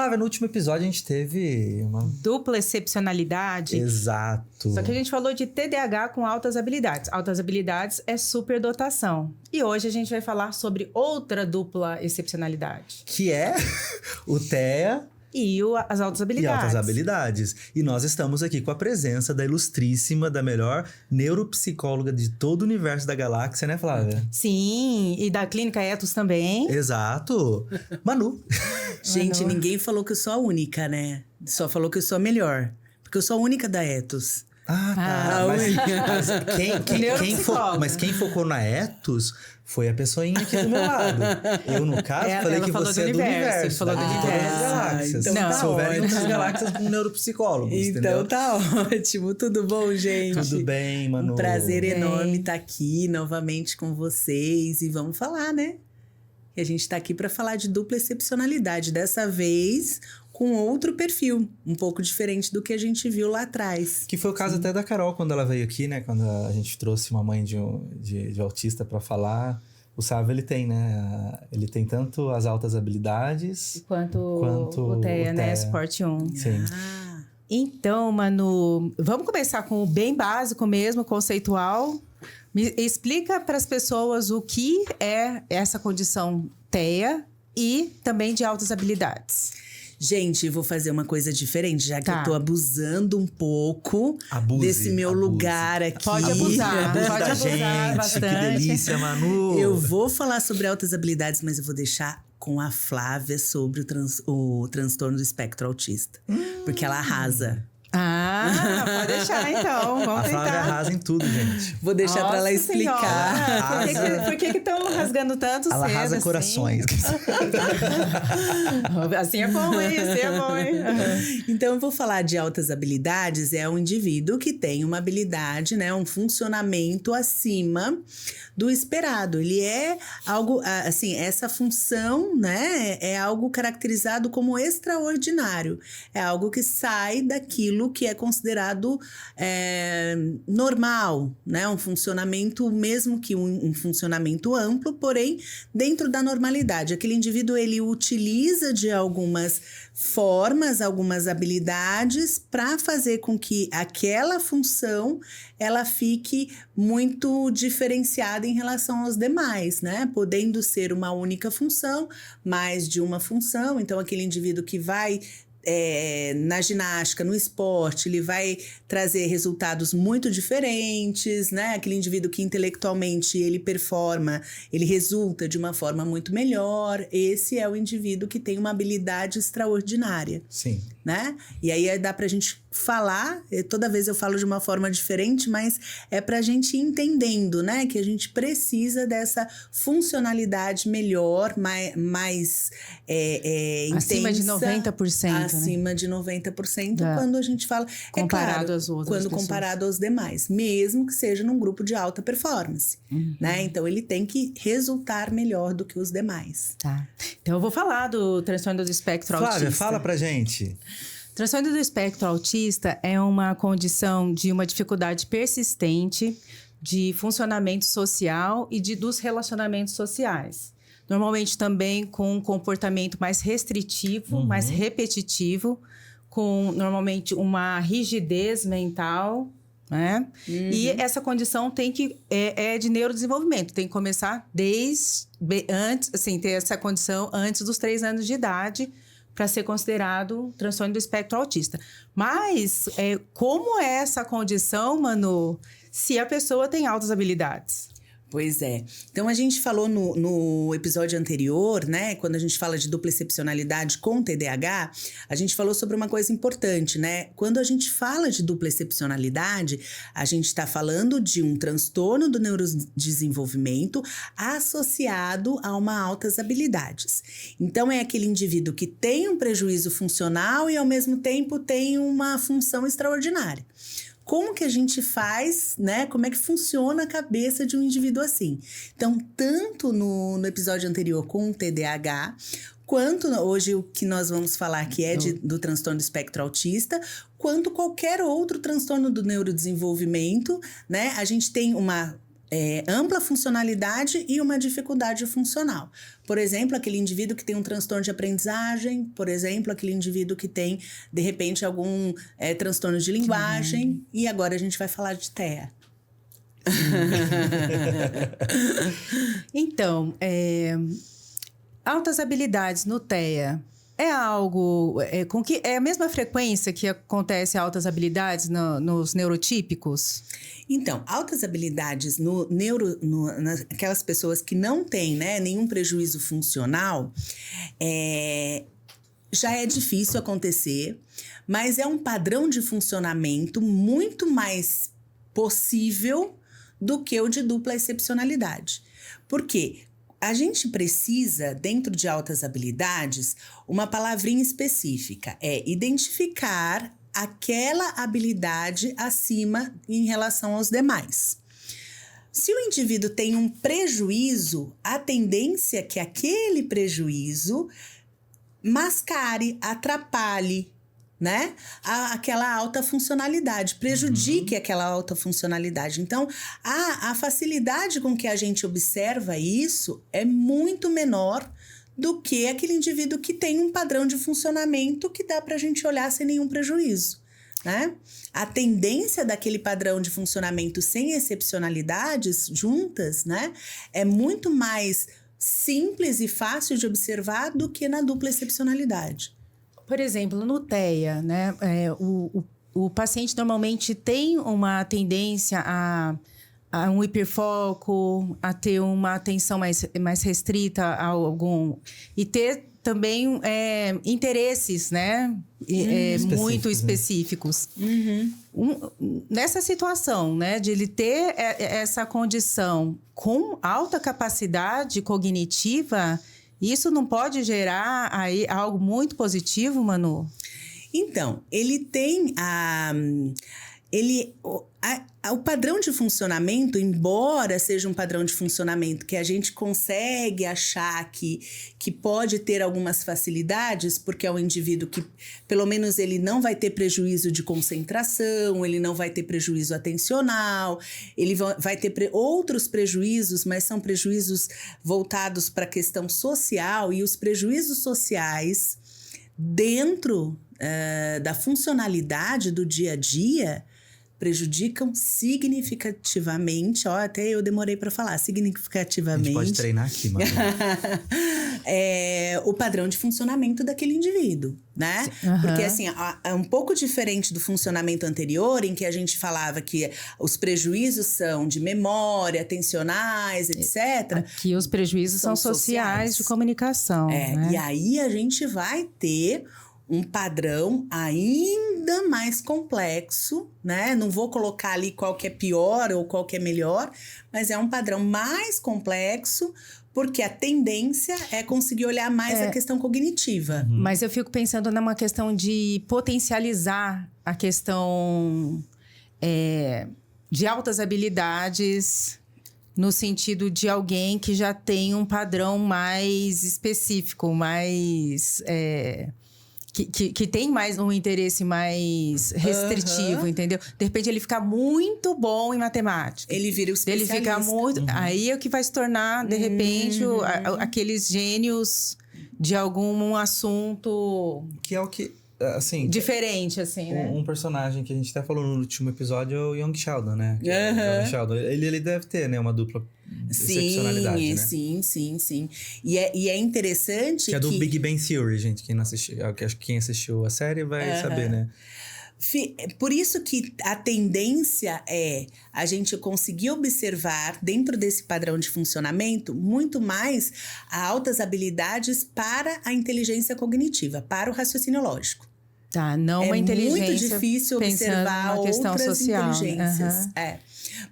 Flávia, no último episódio a gente teve uma... Dupla excepcionalidade. Exato. Só que a gente falou de TDAH com altas habilidades. Altas habilidades é superdotação. E hoje a gente vai falar sobre outra dupla excepcionalidade. Que é o TEA... E as altas habilidades. E altas habilidades. E nós estamos aqui com a presença da ilustríssima, da melhor neuropsicóloga de todo o universo da galáxia, né, Flávia? Sim, e da Clínica Ethos também. Exato. Manu. Gente, ninguém falou que eu sou a única, né? Só falou que eu sou a melhor. Porque eu sou a única da Ethos. Ah, tá. Mas quem focou na Ethos foi a pessoinha aqui do meu lado. Eu, no caso, falei que você é do universo. Falou do universo. Todas as galáxias. Então se houverem outras galáxias com neuropsicólogos, então entendeu? tá ótimo. Tudo bom, gente? Tudo bem, Manu? Um prazer enorme estar aqui novamente com vocês. E vamos falar, né? Que a gente tá aqui para falar de dupla excepcionalidade. Dessa vez... com outro perfil, um pouco diferente do que a gente viu lá atrás. Que foi o caso até da Carol, quando ela veio aqui, né? Quando a gente trouxe uma mãe de autista para falar. O Sávio, ele tem, né? Ele tem tanto as altas habilidades... Quanto o TEA, né? Suporte 1. Sim. Então, Manu, vamos começar com o bem básico mesmo, conceitual. Me explica para as pessoas o que é essa condição TEA e também de altas habilidades. Gente, vou fazer uma coisa diferente, já que eu tô abusando um pouco desse meu lugar aqui. Pode abusar, bastante. Que delícia, Manu! Eu vou falar sobre altas habilidades, mas eu vou deixar com a Flávia sobre o transtorno do espectro autista. Porque ela arrasa. Pode deixar então, vamos tentar. A Flávia arrasa em tudo, gente. Vou deixar pra ela explicar. Por que estão rasgando tanto cedo? Ela arrasa assim? Corações. Assim é bom, hein? Assim é bom, hein? Então, eu vou falar de altas habilidades. É um indivíduo que tem uma habilidade, né? Um funcionamento acima do esperado. Ele é algo, assim, essa função, né? É algo caracterizado como extraordinário. É algo que sai daquilo que é considerado normal, né? Um funcionamento, mesmo que um funcionamento amplo, porém dentro da normalidade. Aquele indivíduo, ele utiliza de algumas formas, algumas habilidades para fazer com que aquela função ela fique muito diferenciada em relação aos demais, né? Podendo ser uma única função, mais de uma função. Então, aquele indivíduo que vai na ginástica, no esporte, ele vai trazer resultados muito diferentes, né? Aquele indivíduo que intelectualmente ele performa, ele resulta de uma forma muito melhor. Esse é o indivíduo que tem uma habilidade extraordinária. Sim. Né? E aí dá pra gente falar, toda vez eu falo de uma forma diferente, mas é pra gente ir entendendo, né? Que a gente precisa dessa funcionalidade melhor, mais acima intensa. De 90%. Acima de 90% quando a gente fala... Comparado às outras quando pessoas. Comparado aos demais, mesmo que seja num grupo de alta performance, né? Então, ele tem que resultar melhor do que os demais. Tá. Então, eu vou falar do transtorno do espectro autista. Flávia, fala pra gente. Transtorno do espectro autista é uma condição de uma dificuldade persistente de funcionamento social e dos relacionamentos sociais. Normalmente também com um comportamento mais restritivo, mais repetitivo, com normalmente uma rigidez mental, né? E essa condição tem que é de neurodesenvolvimento, tem que começar antes, assim, ter essa condição antes dos 3 anos de idade, para ser considerado transtorno do espectro autista. Mas, como é essa condição, Manu, se a pessoa tem altas habilidades? Pois é. Então, a gente falou no episódio anterior, né? Quando a gente fala de dupla excepcionalidade com TDAH, a gente falou sobre uma coisa importante, né? Quando a gente fala de dupla excepcionalidade, a gente está falando de um transtorno do neurodesenvolvimento associado a uma altas habilidades. Então, é aquele indivíduo que tem um prejuízo funcional e, ao mesmo tempo, tem uma função extraordinária. Como que a gente faz, né? Como é que funciona a cabeça de um indivíduo assim? Então, tanto no episódio anterior com o TDAH, quanto hoje o que nós vamos falar que é do transtorno do espectro autista, quanto qualquer outro transtorno do neurodesenvolvimento, né? A gente tem uma ampla funcionalidade e uma dificuldade funcional. Por exemplo, aquele indivíduo que tem um transtorno de aprendizagem, por exemplo, aquele indivíduo que tem, de repente, algum transtorno de linguagem. E agora a gente vai falar de TEA. Então, altas habilidades no TEA é algo com que é a mesma frequência que acontece altas habilidades nos neurotípicos? Então, altas habilidades naquelas pessoas que não têm, né, nenhum prejuízo funcional, já é difícil acontecer, mas é um padrão de funcionamento muito mais possível do que o de dupla excepcionalidade. Por quê? A gente precisa, dentro de altas habilidades, uma palavrinha específica. É identificar aquela habilidade acima em relação aos demais. Se o indivíduo tem um prejuízo, a tendência é que aquele prejuízo mascare, atrapalhe, né? Aquela alta funcionalidade, prejudique aquela alta funcionalidade. Então, a facilidade com que a gente observa isso é muito menor do que aquele indivíduo que tem um padrão de funcionamento que dá para a gente olhar sem nenhum prejuízo, né? A tendência daquele padrão de funcionamento sem excepcionalidades juntas, né, é muito mais simples e fácil de observar do que na dupla excepcionalidade. Por exemplo, no TEA, né, o paciente normalmente tem uma tendência a um hiperfoco, a ter uma atenção mais restrita a algum... E ter também interesses, né? Muito específicos. Nessa situação, né? De ele ter essa condição com alta capacidade cognitiva, isso não pode gerar aí algo muito positivo, Manu? Então, ele tem o padrão de funcionamento, embora seja um padrão de funcionamento que a gente consegue achar que pode ter algumas facilidades, porque é um indivíduo que, pelo menos, ele não vai ter prejuízo de concentração, ele não vai ter prejuízo atencional, ele vai ter outros prejuízos, mas são prejuízos voltados para a questão social, e os prejuízos sociais dentro da funcionalidade do dia a dia prejudicam significativamente, até eu demorei para falar, significativamente. A gente pode treinar aqui, mano. O padrão de funcionamento daquele indivíduo, né? Porque, assim, é um pouco diferente do funcionamento anterior, em que a gente falava que os prejuízos são de memória, atencionais, etc. Aqui os prejuízos são sociais de comunicação. Né? E aí a gente vai ter um padrão ainda mais complexo, né? Não vou colocar ali qual que é pior ou qual que é melhor, mas é um padrão mais complexo, porque a tendência é conseguir olhar mais a questão cognitiva. Mas eu fico pensando numa questão de potencializar a questão de altas habilidades, no sentido de alguém que já tem um padrão mais específico, mais... Que tem mais um interesse mais restritivo, entendeu? De repente, ele fica muito bom em matemática. Ele vira o especialista. Ele fica muito... Aí é o que vai se tornar, de repente, aqueles gênios de algum assunto... Que é o que... Assim, diferente, assim, né? Um personagem que a gente até falou no último episódio é o Young Sheldon, né? Young Sheldon. Ele deve ter, né? Uma dupla excepcionalidade, né? Sim. E é interessante que... é do Big Bang Theory, gente. Quem assistiu a série vai saber, né? Por isso que a tendência é a gente conseguir observar, dentro desse padrão de funcionamento, muito mais altas habilidades para a inteligência cognitiva, para o raciocínio lógico. Tá, não uma inteligência. É muito difícil observar outras social, inteligências.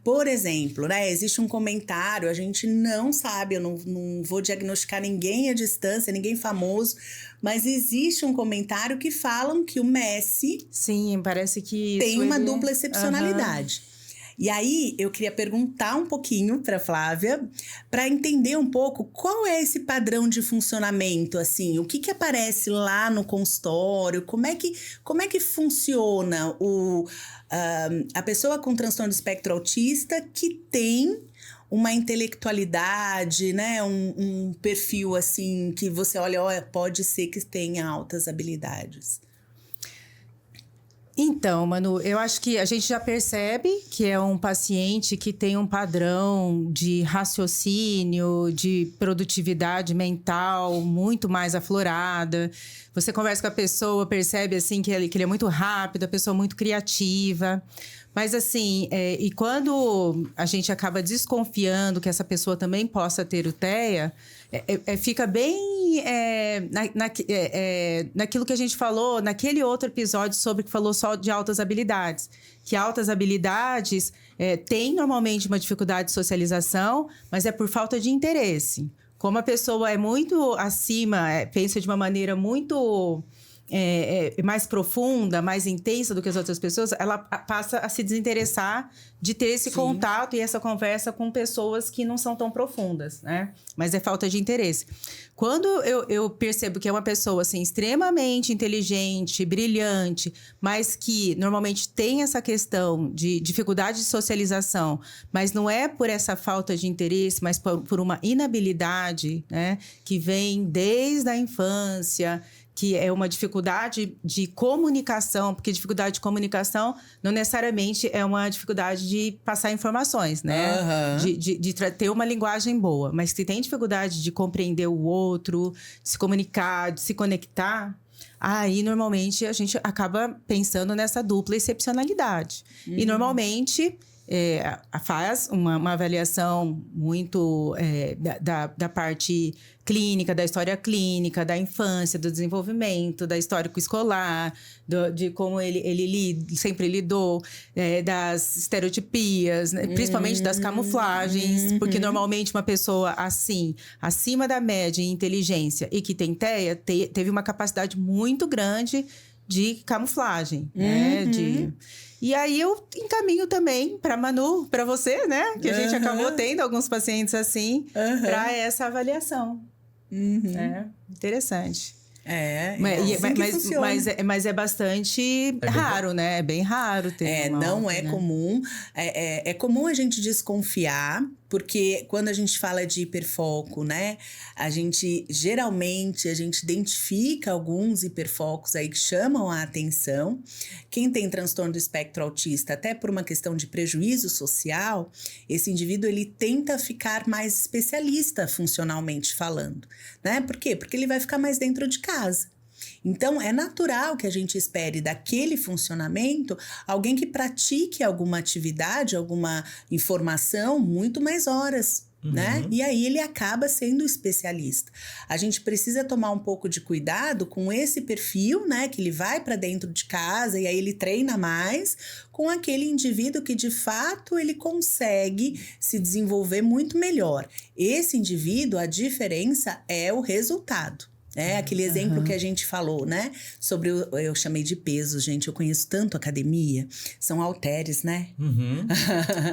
Por exemplo, né, existe um comentário, a gente não sabe, eu não vou diagnosticar ninguém à distância, ninguém famoso, mas existe um comentário que falam que o Messi... Sim, parece que tem uma dupla excepcionalidade. E aí, eu queria perguntar um pouquinho para Flávia, para entender um pouco qual é esse padrão de funcionamento, assim, o que aparece lá no consultório, como é que funciona a pessoa com transtorno do espectro autista que tem uma intelectualidade, né? Um perfil, assim, que você olha, pode ser que tenha altas habilidades. Então, Manu, eu acho que a gente já percebe que é um paciente que tem um padrão de raciocínio, de produtividade mental muito mais aflorada. Você conversa com a pessoa, percebe assim que ele é muito rápido, a pessoa muito criativa. Mas assim, e quando a gente acaba desconfiando que essa pessoa também possa ter o TEA, fica bem naquilo que a gente falou, naquele outro episódio sobre que falou só de altas habilidades. Que altas habilidades têm normalmente uma dificuldade de socialização, mas é por falta de interesse. Como a pessoa é muito acima, pensa de uma maneira muito... mais profunda, mais intensa do que as outras pessoas, ela passa a se desinteressar de ter esse contato e essa conversa com pessoas que não são tão profundas, né? Mas é falta de interesse. Quando eu percebo que é uma pessoa, assim, extremamente inteligente, brilhante, mas que normalmente tem essa questão de dificuldade de socialização, mas não é por essa falta de interesse, mas por uma inabilidade, né? Que vem desde a infância, que é uma dificuldade de comunicação, porque dificuldade de comunicação não necessariamente é uma dificuldade de passar informações, né? De ter uma linguagem boa. Mas se tem dificuldade de compreender o outro, de se comunicar, de se conectar, aí normalmente a gente acaba pensando nessa dupla excepcionalidade. E normalmente... faz uma avaliação muito da parte clínica, da história clínica, da infância, do desenvolvimento, da histórico escolar, de como ele sempre lidou, das estereotipias, né? Principalmente das camuflagens, porque normalmente uma pessoa assim, acima da média em inteligência e que tem TEA, teve uma capacidade muito grande de camuflagem, né? E aí eu encaminho também para Manu, para você, né? Que a gente acabou tendo alguns pacientes assim, para essa avaliação. Interessante. Mas é bastante raro, né? É bem raro ter não é comum. É comum a gente desconfiar, porque quando a gente fala de hiperfoco, né? A gente identifica alguns hiperfocos aí que chamam a atenção. Quem tem transtorno do espectro autista, até por uma questão de prejuízo social, esse indivíduo ele tenta ficar mais especialista funcionalmente falando, né? Por quê? Porque ele vai ficar mais dentro de casa. Então, é natural que a gente espere daquele funcionamento alguém que pratique alguma atividade, alguma informação muito mais horas, né? E aí ele acaba sendo especialista. A gente precisa tomar um pouco de cuidado com esse perfil, né? Que ele vai para dentro de casa e aí ele treina mais com aquele indivíduo que, de fato, ele consegue se desenvolver muito melhor. Esse indivíduo, a diferença é o resultado. Aquele exemplo que a gente falou, né? Sobre eu chamei de peso, gente. Eu conheço tanto academia. São halteres, né?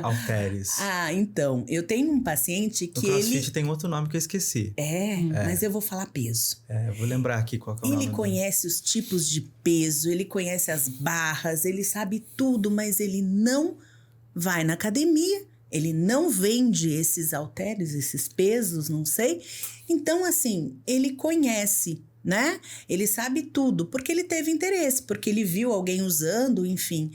Halteres. Então. Eu tenho um paciente que no CrossFit tem outro nome que eu esqueci. Mas eu vou falar peso. Eu vou lembrar aqui qual que é o nome. Ele conhece os tipos de peso, ele conhece as barras, ele sabe tudo, mas ele não vai na academia. Ele não vende esses halteres, esses pesos, não sei. Então, assim, ele conhece, né? Ele sabe tudo, porque ele teve interesse, porque ele viu alguém usando, enfim.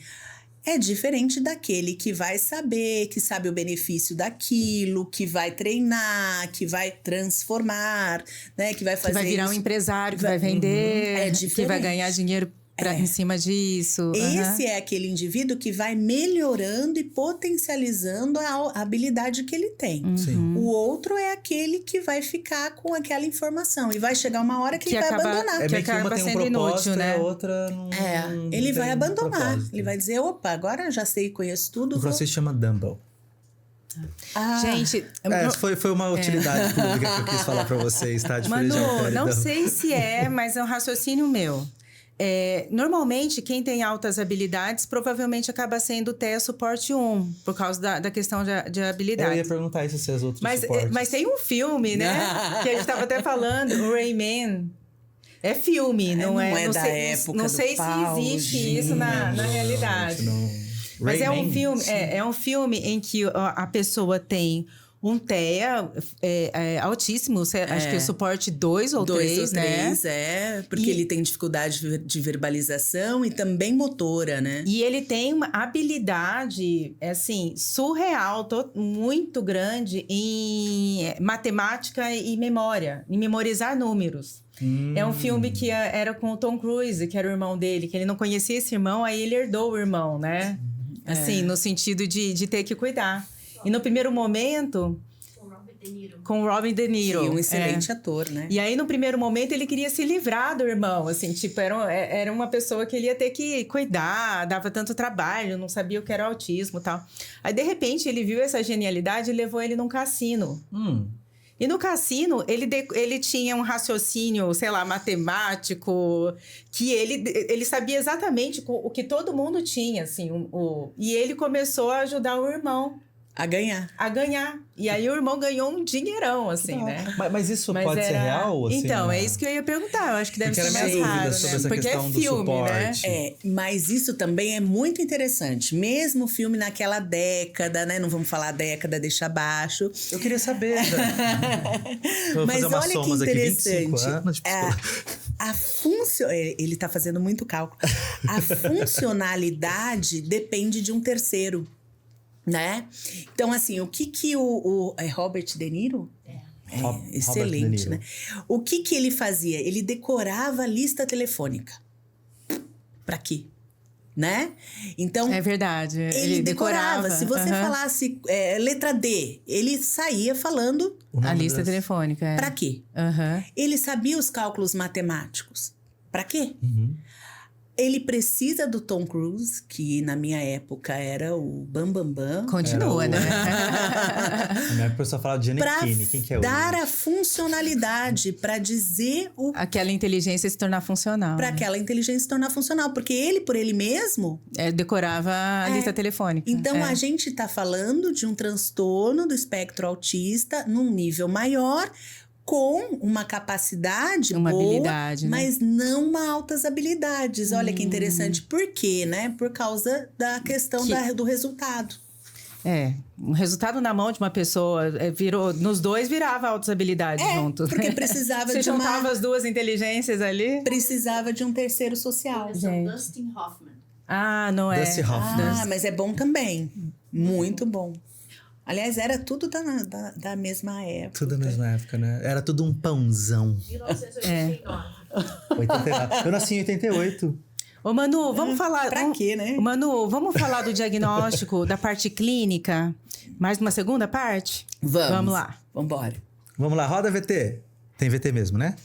É diferente daquele que vai saber, que sabe o benefício daquilo, que vai treinar, que vai transformar, né? Que vai fazer. Que vai virar um empresário, que vai vender, que vai ganhar dinheiro em cima disso. Esse é aquele indivíduo que vai melhorando e potencializando a habilidade que ele tem. O outro é aquele que vai ficar com aquela informação. E vai chegar uma hora que ele vai abandonar. Que acaba tem um propósito, inútil, né? A outra não ele vai abandonar. Ele vai dizer, opa, agora já sei, conheço tudo. O processo chama Dumbbell. Gente... Foi uma utilidade pública que eu quis falar pra vocês, tá? Manu, não sei se mas é um raciocínio meu. Normalmente, quem tem altas habilidades provavelmente acaba sendo TEA suporte 1, por causa da questão de habilidade. Eu ia perguntar isso se as outras suportes. Mas tem um filme, né? Que a gente estava até falando, o Rayman. É filme, não é da época não do sei pau, se existe isso na realidade. Mas é um filme em que a pessoa tem um TEA altíssimo, acho que é suporte 2 ou 3, né? 3, porque ele tem dificuldade de verbalização e também motora, né? E ele tem uma habilidade, assim, surreal, muito grande em matemática e memória, em memorizar números. É um filme que era com o Tom Cruise, que era o irmão dele, que ele não conhecia esse irmão, aí ele herdou o irmão, né? Assim, no sentido de ter que cuidar. E no primeiro momento... Com o Robert De Niro. E um excelente ator, né? E aí, no primeiro momento, ele queria se livrar do irmão, assim, tipo, era uma pessoa que ele ia ter que cuidar, dava tanto trabalho, não sabia o que era autismo e tal. Aí, de repente, ele viu essa genialidade e levou ele num cassino. E no cassino, ele tinha um raciocínio, sei lá, matemático, que ele sabia exatamente o que todo mundo tinha, assim. E ele começou a ajudar o irmão. A ganhar. E aí o irmão ganhou um dinheirão, assim, né? Mas isso pode ser real? Assim, então, é isso que eu ia perguntar. Eu acho que deve ser mais raro, sobre né? essa Porque questão é do filme, né? suporte. Mas isso também é muito interessante. Mesmo o filme naquela década, né? Não vamos falar década, deixa abaixo. Eu queria saber. Vou Mas fazer umas olha que somas aqui, interessante. 25 anos. Ele tá fazendo muito cálculo. A funcionalidade depende de um terceiro. Né? Então, assim, o que o Robert De Niro? Excelente, né? O que ele fazia? Ele decorava a lista telefônica. Pra quê? Né? Então... É verdade. Ele decorava. Se você falasse letra D, ele saía falando... A lista telefônica, Pra quê? Ele sabia os cálculos matemáticos. Pra quê? Ele precisa do Tom Cruise, que na minha época era o Bambambam. Continua, né? Na minha época, o pessoal falava de Giannichini. Quem que é o... dar a funcionalidade, para dizer o... Aquela inteligência se tornar funcional. Para aquela inteligência se tornar funcional. Porque ele, por ele mesmo... decorava a lista telefônica. Então, a gente tá falando de um transtorno do espectro autista num nível maior... com uma capacidade boa, habilidade, né? Mas não altas habilidades. Olha que interessante. Por quê, né? Por causa da questão do resultado. Um resultado na mão de uma pessoa nos dois virava altas habilidades juntos. Porque precisava Você juntava as duas inteligências ali. Precisava de um terceiro social. Dustin Hoffman. Não é? Dustin Hoffman. Mas é bom também. Muito bom. Aliás, era tudo da mesma época. Tudo da mesma época, né? Era tudo um pãozão. 1989. 89. Eu nasci em 88. Ô, Manu, vamos falar... Pra quê, né? Manu, vamos falar do diagnóstico, da parte clínica? Mais uma segunda parte? Vamos lá. Vambora. Vamos lá, roda VT. Tem VT mesmo, né?